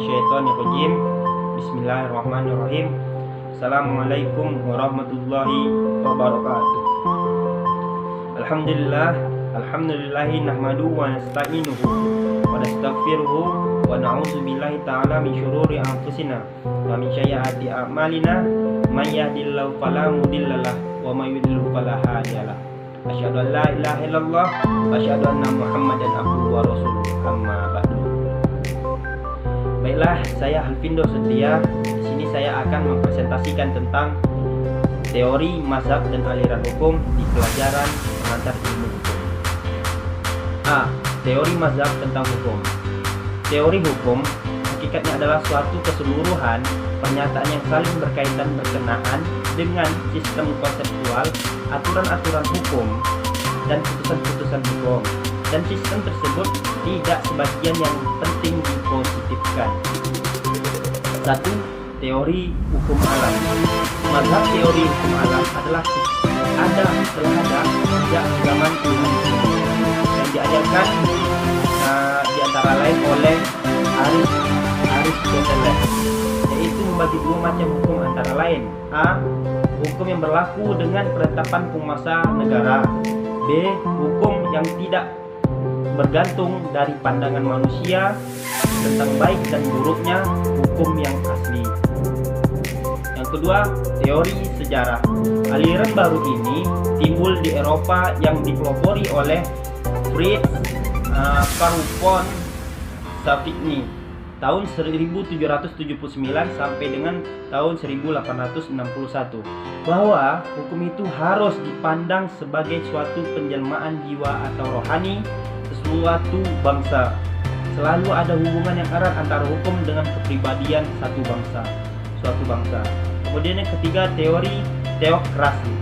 minasyaitonirrajim. Bismillahirrahmanirrahim. Assalamualaikum warahmatullahi wabarakatuh. Alhamdulillahi nahmadu wa nasta'inuhu wa nastaghfiruhu wa na'udzu billahi ta'ala min syururi anfusina wa min sayyiati a'malina. May yahdihillahu fala mudhillalah wa may yudlil fala hadiyalah. Asyhadu an la ilaha illallah wa asyhadu anna Muhammadan abduhu wa rasuluh. Amma ba'du. Baiklah, saya Alvindo Setia. Di sini saya akan mempresentasikan tentang teori, mazhab dan aliran hukum di pelajaran pengantar ilmu hukum. A. Teori mazhab tentang hukum. Teori hukum hakikatnya adalah suatu keseluruhan pernyataan yang saling berkaitan berkenaan dengan sistem konseptual, aturan-aturan hukum, dan putusan-putusan hukum. Dan sistem tersebut tidak sebagian yang penting dipositifkan. 1. Teori hukum alam. Mazhab teori hukum alam adalah telah ada sejak zaman Tuhan yang diajarkan di antara lain oleh Aristoteles, yaitu membagi dua macam hukum antara lain: A. Hukum yang berlaku dengan penetapan penguasa negara. B. Hukum yang tidak bergantung dari pandangan manusia tentang baik dan buruknya hukum yang asli. Yang kedua, teori sejarah. Aliran baru ini timbul di Eropa yang dipelopori oleh Fritz Karl von Savigny tahun 1779 sampai dengan tahun 1861, bahwa hukum itu harus dipandang sebagai suatu penjelmaan jiwa atau rohani suatu bangsa. Selalu ada hubungan yang erat antara hukum dengan kepribadian suatu bangsa. Kemudian yang ketiga, teori teokrasi.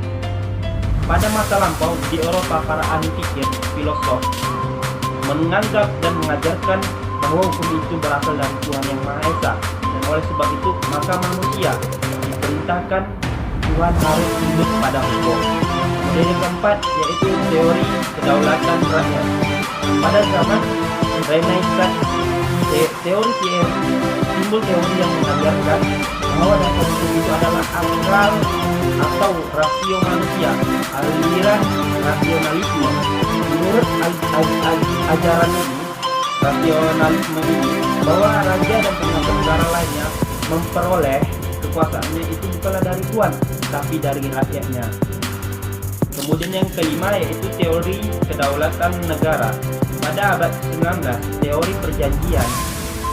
Pada masa lampau di Eropa, para ahli pikir, filosof menganggap dan mengajarkan bahwa hukum itu berasal dari Tuhan Yang Maha Esa, dan oleh sebab itu maka manusia diperintahkan Tuhan harus tunduk pada hukum. Kemudian yang keempat, yaitu teori kedaulatan rakyat. Pada zaman Renaissance, timbul teori yang mengajarkan bahwa dasar hukum itu adalah akal atau rasio manusia, aliran rasionalisme. Menurut ajaran ini, rasionalisme ini, bahwa raja dan penguasa negara lainnya memperoleh kekuasaannya itu bukanlah dari Tuhan, tapi dari rakyatnya. Kemudian yang kelima, yaitu teori kedaulatan negara. Pada abad 19, teori perjanjian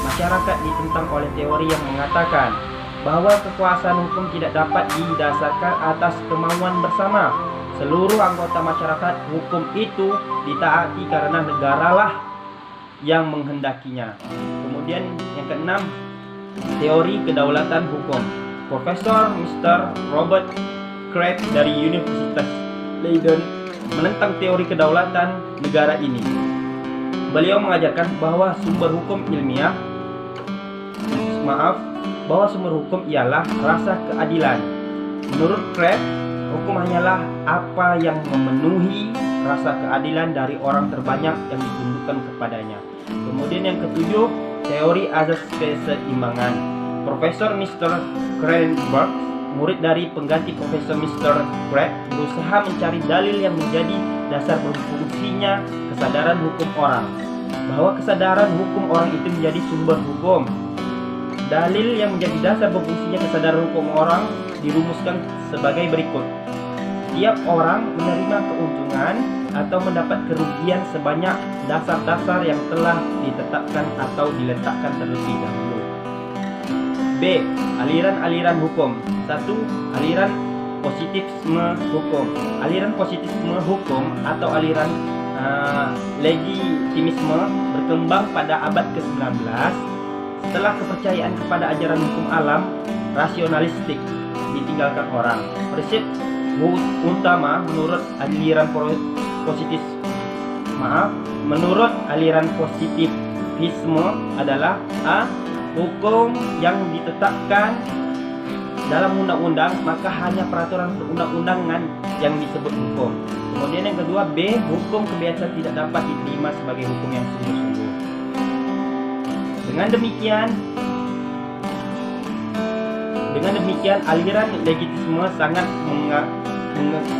masyarakat ditentang oleh teori yang mengatakan bahwa kekuasaan hukum tidak dapat didasarkan atas kemauan bersama. Seluruh anggota masyarakat, hukum itu ditaati karena negaralah yang menghendakinya. Kemudian yang keenam, teori kedaulatan hukum. Profesor Mr. Robert Craig dari Universitas Leiden menentang teori kedaulatan negara ini. Beliau mengajarkan bahwa sumber hukum ialah rasa keadilan. Menurut Craig, hukum hanyalah apa yang memenuhi rasa keadilan dari orang terbanyak yang ditundukkan kepadanya. Kemudian yang ketujuh, teori azas keseimbangan. Profesor Mr. Krenberg, murid dari pengganti Profesor Mr. Craig, berusaha mencari dalil yang menjadi dasar berfungsinya kesadaran hukum orang, bahwa kesadaran hukum orang itu menjadi sumber hukum. Dalil yang menjadi dasar berfungsinya kesadaran hukum orang dirumuskan sebagai berikut: setiap orang menerima keuntungan atau mendapat kerugian sebanyak dasar-dasar yang telah ditetapkan atau diletakkan terlebih dahulu. B. Aliran-aliran hukum. 1. Aliran positifisme hukum. Aliran positifisme hukum atau aliran legitimisme berkembang pada abad ke-19 setelah kepercayaan kepada ajaran hukum alam rasionalistik ditinggalkan orang. Prinsip utama menurut aliran positifisme adalah: A. Hukum yang ditetapkan dalam undang-undang, maka hanya peraturan perundang-undangan yang disebut hukum. Kemudian yang kedua, B. Hukum kebiasaan tidak dapat diterima sebagai hukum yang sungguh-sungguh. Dengan demikian, Dengan demikian, aliran legitisme sangat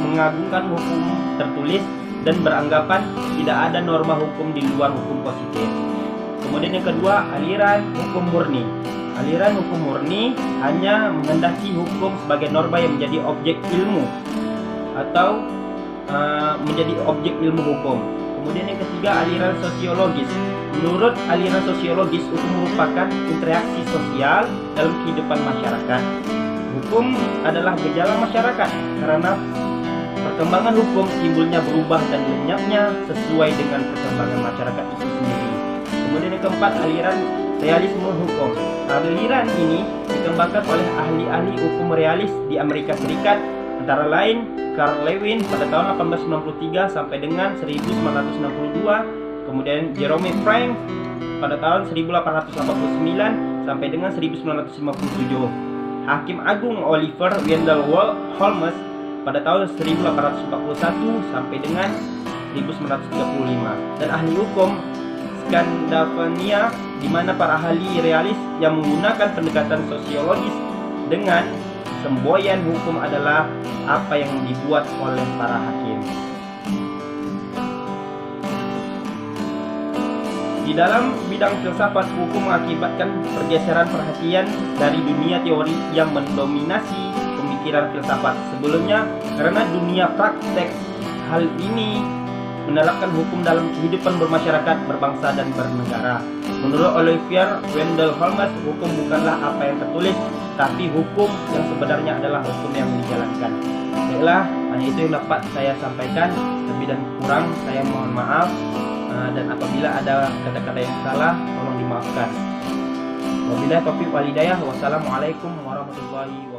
mengagungkan hukum tertulis dan beranggapan tidak ada norma hukum di luar hukum positif. Kemudian yang kedua, aliran hukum murni. Aliran hukum murni hanya menghendaki hukum sebagai norma yang menjadi objek ilmu atau menjadi objek ilmu hukum. Kemudian yang ketiga, aliran sosiologis. Menurut aliran sosiologis, hukum merupakan interaksi sosial dalam kehidupan masyarakat. Hukum adalah gejala masyarakat karena perkembangan hukum timbulnya berubah dan lenyapnya sesuai dengan perkembangan masyarakat itu sendiri. Kemudian yang keempat, aliran realisme hukum. Aliran ini dikembangkan oleh ahli-ahli hukum realis di Amerika Serikat, antara lain Carl Lewin pada tahun 1893 sampai dengan 1962, kemudian Jerome Frank pada tahun 1889 sampai dengan 1957, Hakim Agung Oliver Wendell Holmes pada tahun 1841 sampai dengan 1935, dan ahli hukum Skandinavia, di mana para ahli realis yang menggunakan pendekatan sosiologis dengan semboyan hukum adalah apa yang dibuat oleh para hakim. Di dalam bidang filsafat, hukum mengakibatkan pergeseran perhatian dari dunia teori yang mendominasi pemikiran filsafat sebelumnya karena dunia praktek. Hal ini menerapkan hukum dalam kehidupan bermasyarakat, berbangsa, dan bernegara. Menurut Oliver Wendell Holmes, hukum bukanlah apa yang tertulis, tapi hukum yang sebenarnya adalah hukum yang dijalankan. Baiklah, hanya itu yang dapat saya sampaikan. Lebih dan kurang saya mohon maaf, dan apabila ada kata-kata yang salah, tolong dimaafkan. Wabillahi taufiq wal hidayah. Wassalamualaikum warahmatullahi wabarakatuh.